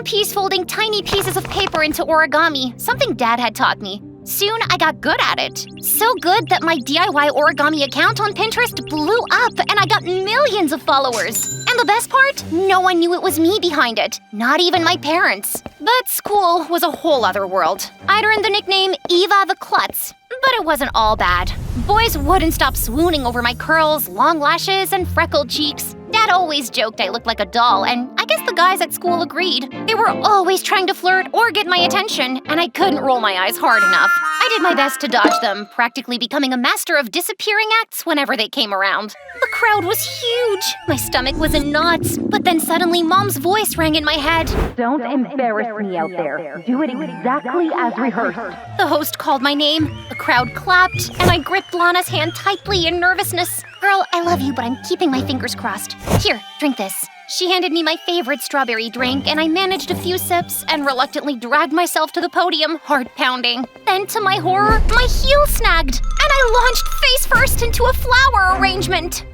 centerpiece folding tiny pieces of paper into origami, something Dad had taught me. Soon, I got good at it. So good that my DIY origami account on Pinterest blew up and I got millions of followers. And the best part? No one knew it was me behind it, not even my parents. But school was a whole other world. I'd earned the nickname Eva the Klutz, but it wasn't all bad. Boys wouldn't stop swooning over my curls, long lashes, and freckled cheeks. Dad always joked I looked like a doll, and I guess the guys at school agreed. They were always trying to flirt or get my attention, and I couldn't roll my eyes hard enough. I did my best to dodge them, practically becoming a master of disappearing acts whenever they came around. The crowd was huge. My stomach was in knots, but then suddenly Mom's voice rang in my head. Don't embarrass me out there. Do it exactly as rehearsed. The host called my name, the crowd clapped, and I gripped Lana's hand tightly in nervousness. Girl, I love you, but I'm keeping my fingers crossed. Here, drink this. She handed me my favorite strawberry drink, and I managed a few sips and reluctantly dragged myself to the podium, heart pounding. Then, to my horror, my heel snagged, and I launched face first into a flower arrangement.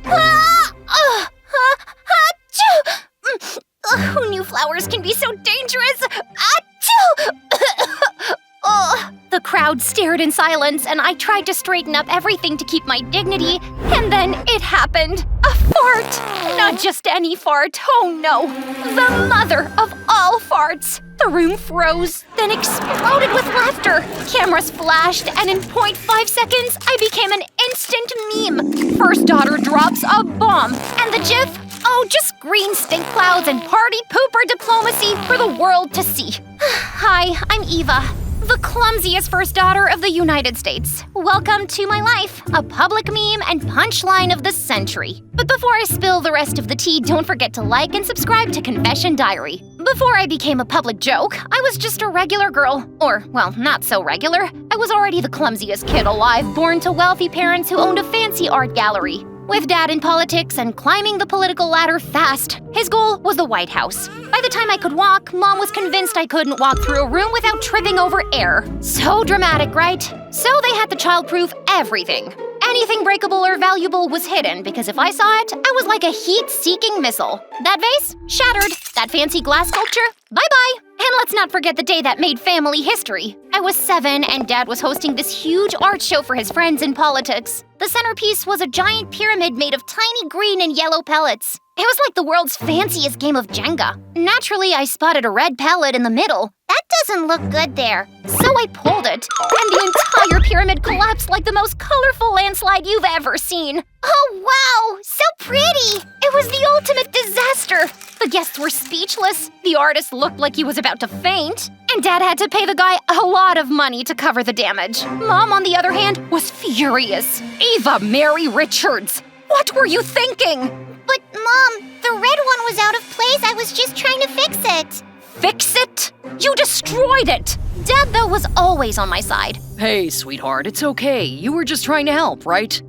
Who knew flowers can be so dangerous? The crowd stared in silence, and I tried to straighten up everything to keep my dignity, and then it happened. A fart! Not just any fart, oh no! The mother of all farts! The room froze, then exploded with laughter. Cameras flashed, and in 0.5 seconds, I became an instant meme. First daughter drops a bomb, and the gif? Oh, just green stink clouds and party pooper diplomacy for the world to see. Hi, I'm Eva, the clumsiest first daughter of the United States. Welcome to my life, a public meme and punchline of the century. But before I spill the rest of the tea, don't forget to like and subscribe to Confession Diary. Before I became a public joke, I was just a regular girl. Or, well, not so regular. I was already the clumsiest kid alive, born to wealthy parents who owned a fancy art gallery. With Dad in politics and climbing the political ladder fast, his goal was the White House. By the time I could walk, Mom was convinced I couldn't walk through a room without tripping over air. So dramatic, right? So they had to childproof everything. Anything breakable or valuable was hidden because if I saw it, I was like a heat-seeking missile. That vase? Shattered. That fancy glass sculpture? Bye-bye. And let's not forget the day that made family history. I was 7 and Dad was hosting this huge art show for his friends in politics. The centerpiece was a giant pyramid made of tiny green and yellow pellets. It was like the world's fanciest game of Jenga. Naturally, I spotted a red pellet in the middle. That doesn't look good there. So I pulled it, and the entire pyramid collapsed like the most colorful landslide you've ever seen. Oh wow, so pretty! It was the ultimate disaster. The guests were speechless, the artist looked like he was about to faint, and Dad had to pay the guy a lot of money to cover the damage. Mom, on the other hand, was furious. Eva Mary Richards, what were you thinking? But Mom, the red one was out of place. I was just trying to fix it. Fix it? You destroyed it! Dad, though, was always on my side. Hey, sweetheart, it's okay. You were just trying to help, right?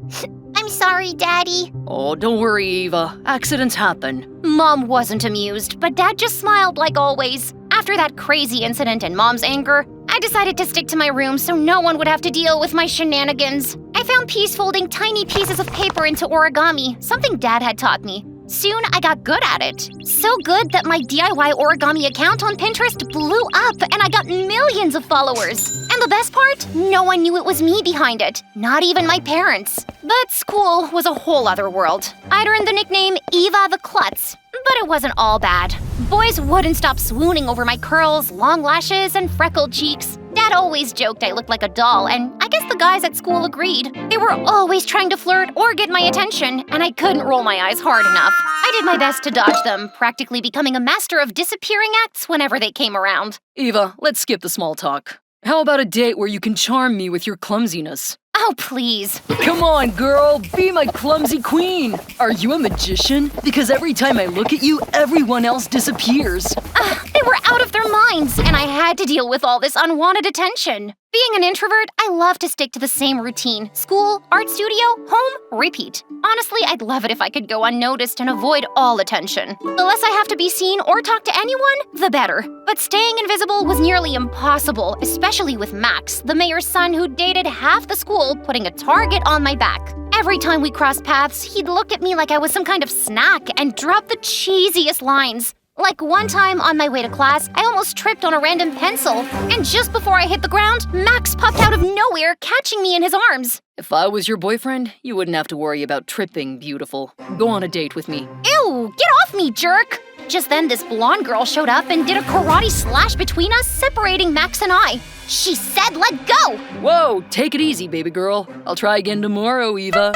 I'm sorry, Daddy. Oh, don't worry, Eva. Accidents happen. Mom wasn't amused, but Dad just smiled like always. After that crazy incident and Mom's anger, I decided to stick to my room so no one would have to deal with my shenanigans. I found peace folding tiny pieces of paper into origami, something Dad had taught me. Soon, I got good at it. So good that my DIY origami account on Pinterest blew up and I got millions of followers. And the best part? No one knew it was me behind it, not even my parents. But school was a whole other world. I'd earned the nickname Eva the Klutz, but it wasn't all bad. Boys wouldn't stop swooning over my curls, long lashes, and freckled cheeks. Dad always joked I looked like a doll, and I guess the guys at school agreed. They were always trying to flirt or get my attention, and I couldn't roll my eyes hard enough. I did my best to dodge them, practically becoming a master of disappearing acts whenever they came around. Eva, let's skip the small talk. How about a date where you can charm me with your clumsiness? Oh, please. Come on, girl, be my clumsy queen. Are you a magician? Because every time I look at you, everyone else disappears. They were out of their minds, and I had to deal with all this unwanted attention. Being an introvert, I love to stick to the same routine. School, art studio, home, repeat. Honestly, I'd love it if I could go unnoticed and avoid all attention. The less I have to be seen or talk to anyone, the better. But staying invisible was nearly impossible, especially with Max, the mayor's son who dated half the school, putting a target on my back. Every time we crossed paths, he'd look at me like I was some kind of snack and drop the cheesiest lines. Like one time on my way to class, I almost tripped on a random pencil. And just before I hit the ground, Max popped out of nowhere, catching me in his arms. If I was your boyfriend, you wouldn't have to worry about tripping, beautiful. Go on a date with me. Ew, get off me, jerk! Just then, this blonde girl showed up and did a karate slash between us, separating Max and I. She said, "Let go!" Whoa, take it easy, baby girl. I'll try again tomorrow, Eva.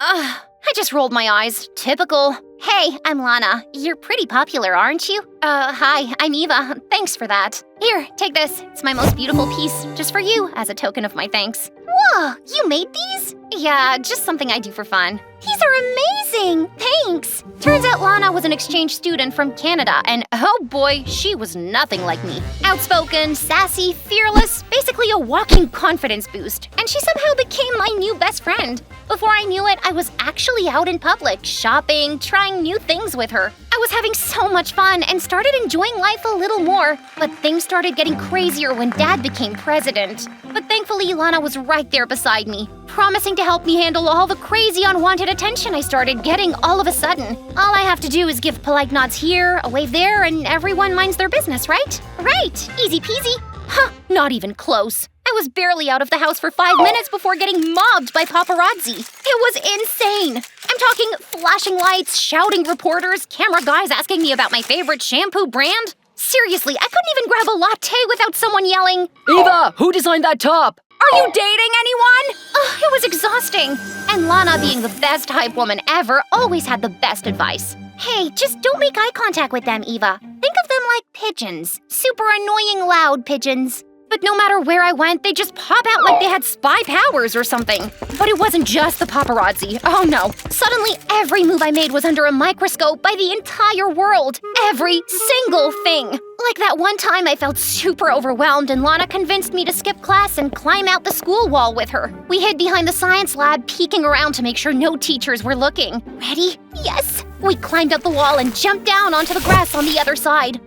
I just rolled my eyes. Typical. Hey, I'm Lana. You're pretty popular, aren't you? Hi, I'm Eva. Thanks for that. Here, take this. It's my most beautiful piece, just for you, as a token of my thanks. Whoa, you made these? Yeah, just something I do for fun. These are amazing! Thanks! Turns out Lana was an exchange student from Canada, and oh boy, she was nothing like me. Outspoken, sassy, fearless, basically a walking confidence boost. And she somehow became my new best friend. Before I knew it, I was actually out in public, shopping, trying new things with her. I was having so much fun and started enjoying life a little more, but things started getting crazier when Dad became president. But thankfully, Lana was right there beside me, promising to help me handle all the crazy unwanted attention I started getting all of a sudden. All I have to do is give polite nods here, a wave there, and everyone minds their business, right? Right, easy peasy. Huh, not even close. I was barely out of the house for 5 minutes before getting mobbed by paparazzi. It was insane. I'm talking flashing lights, shouting reporters, camera guys asking me about my favorite shampoo brand. Seriously, I couldn't even grab a latte without someone yelling, Eva, who designed that top? "Are you dating anyone?" It was exhausting. And Lana, being the best hype woman ever, always had the best advice. Hey, just don't make eye contact with them, Eva. Think of them like pigeons. Super annoying loud pigeons. But no matter where I went, they'd just pop out like they had spy powers or something. But it wasn't just the paparazzi. Oh no. Suddenly, every move I made was under a microscope by the entire world. Every single thing. Like that one time I felt super overwhelmed and Lana convinced me to skip class and climb out the school wall with her. We hid behind the science lab, peeking around to make sure no teachers were looking. Ready? Yes! We climbed up the wall and jumped down onto the grass on the other side.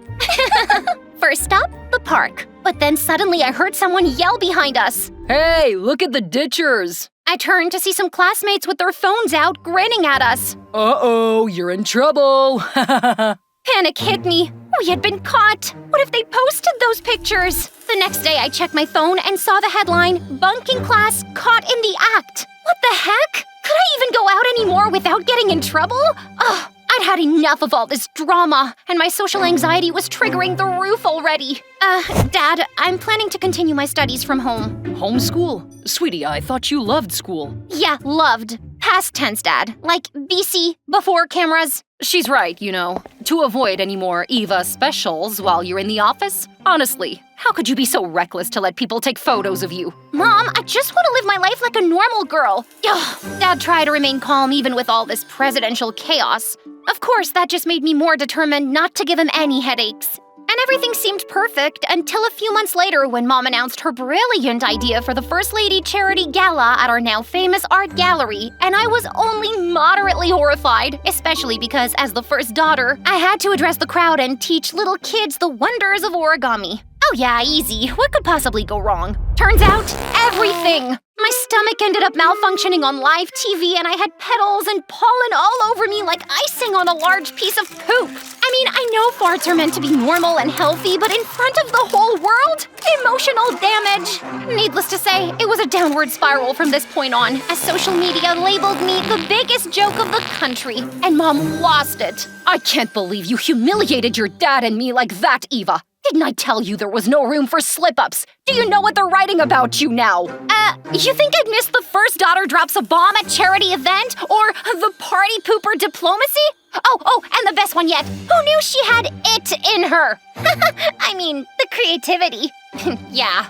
First stop, the park. But then suddenly I heard someone yell behind us. Hey, look at the ditchers. I turned to see some classmates with their phones out, grinning at us. Uh-oh, you're in trouble. Panic hit me. We had been caught. What if they posted those pictures? The next day I checked my phone and saw the headline, "Bunking class caught in the act." What the heck? Could I even go out anymore without getting in trouble? Ugh. I'd had enough of all this drama, and my social anxiety was triggering the roof already. Dad, I'm planning to continue my studies from home. Homeschool? Sweetie, I thought you loved school. Yeah, loved. Past tense, Dad. Like BC, before cameras. She's right, you know. To avoid any more Eva specials while you're in the office. Honestly, how could you be so reckless to let people take photos of you? Mom, I just want to live my life like a normal girl. Ugh. Dad tried to remain calm even with all this presidential chaos. Of course, that just made me more determined not to give him any headaches. And everything seemed perfect until a few months later when Mom announced her brilliant idea for the First Lady Charity Gala at our now famous art gallery, and I was only moderately horrified, especially because as the first daughter, I had to address the crowd and teach little kids the wonders of origami. Oh yeah, easy. What could possibly go wrong? Turns out, everything! My stomach ended up malfunctioning on live TV and I had petals and pollen all over me like icing on a large piece of poop. I mean, I know farts are meant to be normal and healthy, but in front of the whole world? Emotional damage. Needless to say, it was a downward spiral from this point on, as social media labeled me the biggest joke of the country, and Mom lost it. I can't believe you humiliated your dad and me like that, Eva. Didn't I tell you there was no room for slip-ups? Do you know what they're writing about you now? You think I'd miss the first daughter drops a bomb at charity event? Or the party pooper diplomacy? Oh, and the best one yet. Who knew she had it in her? I mean, the creativity. Yeah.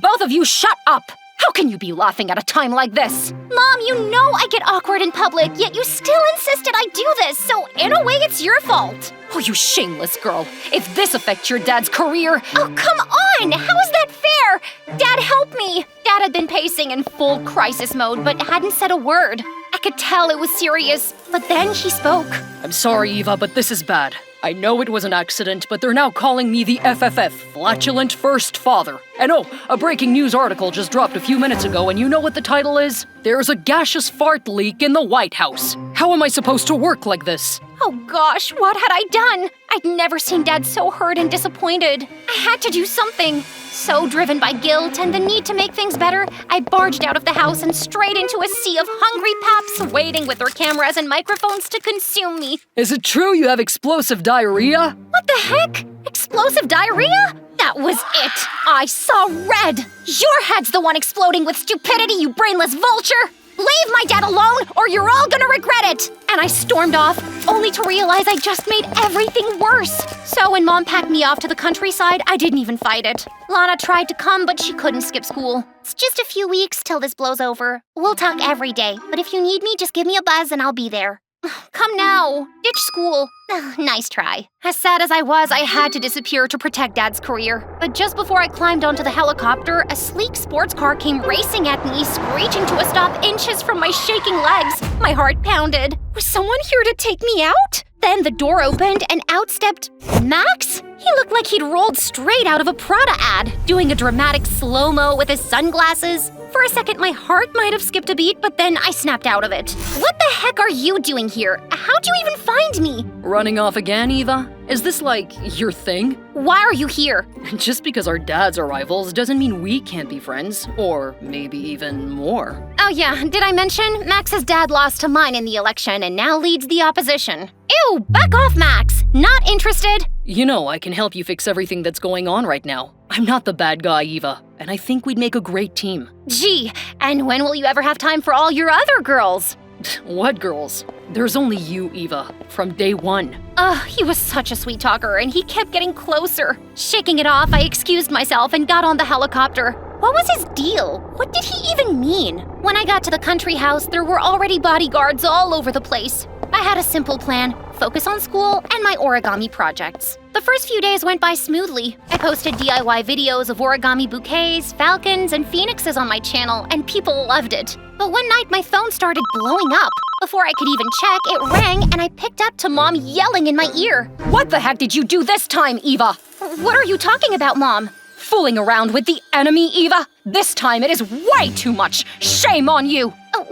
Both of you shut up! How can you be laughing at a time like this? Mom, you know I get awkward in public, yet you still insisted I do this, so in a way it's your fault. Oh, you shameless girl. If this affects your dad's career… Oh, come on! How is that fair? Dad, help me! Dad had been pacing in full crisis mode, but hadn't said a word. I could tell it was serious, but then he spoke. I'm sorry, Eva, but this is bad. I know it was an accident, but they're now calling me the FFF, Flatulent First Father. And oh, a breaking news article just dropped a few minutes ago, and you know what the title is? There's a gaseous fart leak in the White House. How am I supposed to work like this? Oh gosh, what had I done? I'd never seen Dad so hurt and disappointed. I had to do something. So driven by guilt and the need to make things better, I barged out of the house and straight into a sea of hungry paps waiting with their cameras and microphones to consume me. Is it true you have explosive diarrhea? What the heck? Explosive diarrhea? That was it. I saw red. Your head's the one exploding with stupidity, you brainless vulture. Leave my dad alone, or you're all gonna regret it! And I stormed off, only to realize I just made everything worse. So when Mom packed me off to the countryside, I didn't even fight it. Lana tried to come, but she couldn't skip school. It's just a few weeks till this blows over. We'll talk every day, but if you need me, just give me a buzz and I'll be there. Come now. Ditch school. Nice try. As sad as I was, I had to disappear to protect Dad's career. But just before I climbed onto the helicopter, a sleek sports car came racing at me, screeching to a stop inches from my shaking legs. My heart pounded. Was someone here to take me out? Then the door opened and out stepped Max? He looked like he'd rolled straight out of a Prada ad, doing a dramatic slow-mo with his sunglasses. For a second, my heart might have skipped a beat, but then I snapped out of it. What the heck are you doing here? How'd you even find me? Running off again, Eva? Is this like your thing? Why are you here? Just because our dads are rivals doesn't mean we can't be friends, or maybe even more. Oh yeah, did I mention? Max's dad lost to mine in the election and now leads the opposition. Ew, back off, Max! Not interested! You know, I can help you fix everything that's going on right now. I'm not the bad guy, Eva, and I think we'd make a great team. Gee, and when will you ever have time for all your other girls? What girls? There's only you, Eva, from day one. He was such a sweet talker, and he kept getting closer. Shaking it off, I excused myself and got on the helicopter. What was his deal? What did he even mean? When I got to the country house, there were already bodyguards all over the place. I had a simple plan: focus on school and my origami projects. The first few days went by smoothly. I posted DIY videos of origami bouquets, falcons, and phoenixes on my channel, and people loved it. But one night, my phone started blowing up. Before I could even check, it rang, and I picked up to Mom yelling in my ear. What the heck did you do this time, Eva? What are you talking about, Mom? Fooling around with the enemy, Eva? This time it is way too much. Shame on you.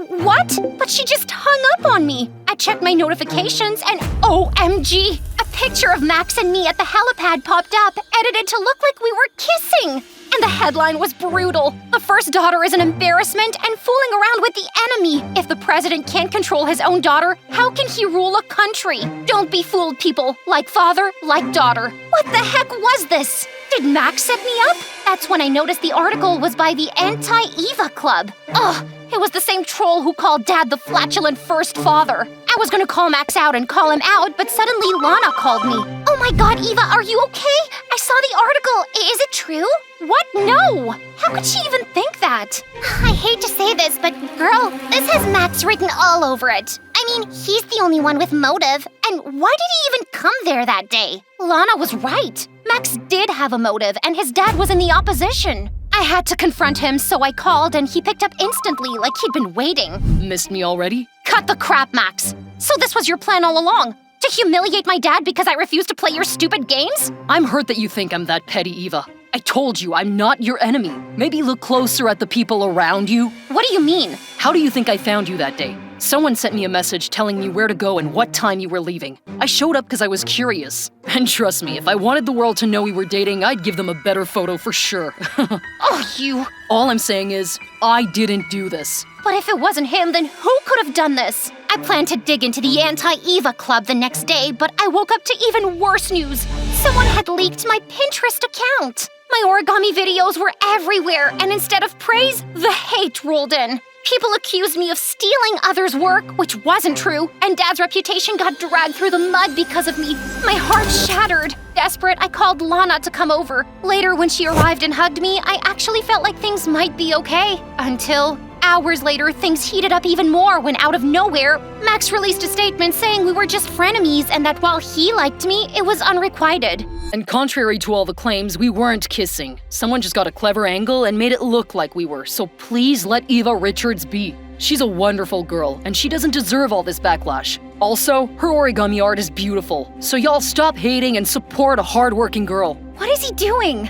What? But she just hung up on me. I checked my notifications and OMG! A picture of Max and me at the helipad popped up, edited to look like we were kissing. And the headline was brutal. The first daughter is an embarrassment and fooling around with the enemy. If the president can't control his own daughter, how can he rule a country? Don't be fooled, people. Like father, like daughter. What the heck was this? Did Max set me up? That's when I noticed the article was by the Anti-Eva Club. Ugh, it was the same troll who called Dad the flatulent first father. I was gonna call Max out and call him out, but suddenly Lana called me. Oh my god, Eva, are you okay? I saw the article. Is it true? What? No! How could she even think that? I hate to say this, but girl, this has Max written all over it. I mean, he's the only one with motive. And why did he even come there that day? Lana was right. Max did have a motive, and his dad was in the opposition. I had to confront him, so I called, and he picked up instantly like he'd been waiting. Missed me already? Cut the crap, Max. So this was your plan all along? To humiliate my dad because I refused to play your stupid games? I'm hurt that you think I'm that petty, Eva. I told you I'm not your enemy. Maybe look closer at the people around you. What do you mean? How do you think I found you that day? Someone sent me a message telling me where to go and what time you were leaving. I showed up because I was curious. And trust me, if I wanted the world to know we were dating, I'd give them a better photo for sure. Oh, you... All I'm saying is, I didn't do this. But if it wasn't him, then who could have done this? I planned to dig into the Anti-Eva Club the next day, but I woke up to even worse news. Someone had leaked my Pinterest account. My origami videos were everywhere, and instead of praise, the hate rolled in. People accused me of stealing others' work, which wasn't true, and Dad's reputation got dragged through the mud because of me. My heart shattered. Desperate, I called Lana to come over. Later, when she arrived and hugged me, I actually felt like things might be okay. Until... hours later, things heated up even more when out of nowhere, Max released a statement saying we were just frenemies and that while he liked me, it was unrequited. And contrary to all the claims, we weren't kissing. Someone just got a clever angle and made it look like we were, so please let Eva Richards be. She's a wonderful girl, and she doesn't deserve all this backlash. Also, her origami art is beautiful, so y'all stop hating and support a hardworking girl. What is he doing?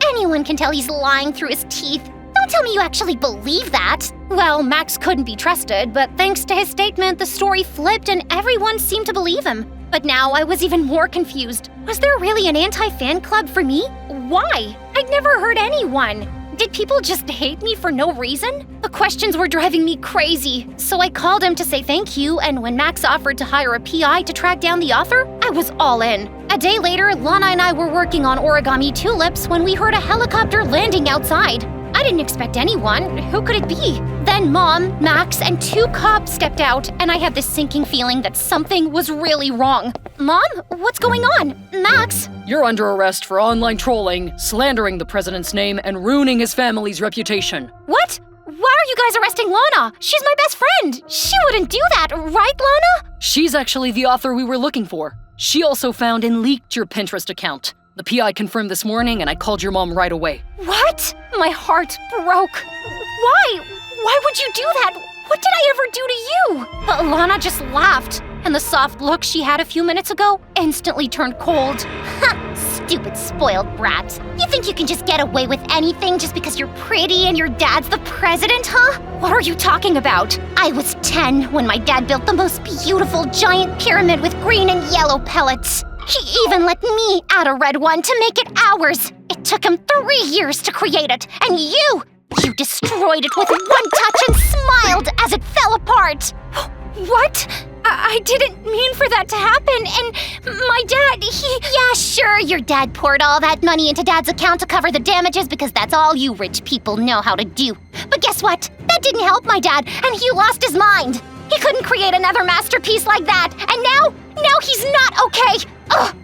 Anyone can tell he's lying through his teeth. Don't tell me you actually believe that. Well, Max couldn't be trusted, but thanks to his statement, the story flipped and everyone seemed to believe him. But now I was even more confused. Was there really an anti-fan club for me? Why? I'd never heard anyone. Did people just hate me for no reason? The questions were driving me crazy, so I called him to say thank you, and when Max offered to hire a PI to track down the author, I was all in. A day later, Lana and I were working on origami tulips when we heard a helicopter landing outside. I didn't expect anyone. Who could it be? Then Mom, Max, and 2 cops stepped out, and I had this sinking feeling that something was really wrong. Mom, what's going on? Max? You're under arrest for online trolling, slandering the president's name, and ruining his family's reputation. What? Why are you guys arresting Lana? She's my best friend. She wouldn't do that, right, Lana? She's actually the author we were looking for. She also found and leaked your Pinterest account. The PI confirmed this morning, and I called your mom right away. What? My heart broke. Why? Why would you do that? What did I ever do to you? But Lana just laughed, and the soft look she had a few minutes ago instantly turned cold. Ha! Stupid spoiled brat. You think you can just get away with anything just because you're pretty and your dad's the president, huh? What are you talking about? I was 10 when my dad built the most beautiful giant pyramid with green and yellow pellets. He even let me add a red one to make it ours. It took him 3 years to create it, and you destroyed it with one touch and smiled as it fell apart. What? I didn't mean for that to happen, and my dad, Yeah, sure, your dad poured all that money into Dad's account to cover the damages because that's all you rich people know how to do. But guess what? That didn't help my dad, and he lost his mind. He couldn't create another masterpiece like that, and now he's not okay. Ugh!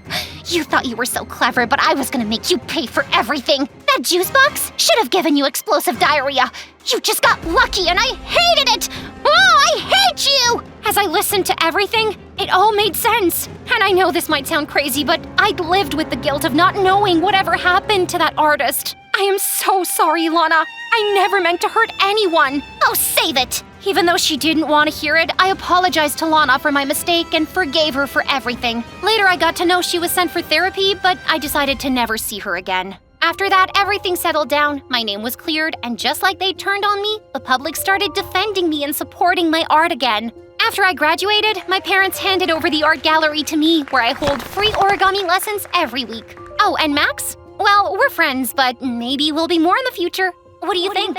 You thought you were so clever, but I was gonna make you pay for everything. That juice box should have given you explosive diarrhea. You just got lucky, and I hated it! Oh, I hate you! As I listened to everything, it all made sense. And I know this might sound crazy, but I'd lived with the guilt of not knowing whatever happened to that artist. I am so sorry, Lana. I never meant to hurt anyone. Oh, save it! Even though she didn't want to hear it, I apologized to Lana for my mistake and forgave her for everything. Later, I got to know she was sent for therapy, but I decided to never see her again. After that, everything settled down, my name was cleared, and just like they turned on me, the public started defending me and supporting my art again. After I graduated, my parents handed over the art gallery to me, where I hold free origami lessons every week. Oh, and Max? Well, we're friends, but maybe we'll be more in the future. What do you think?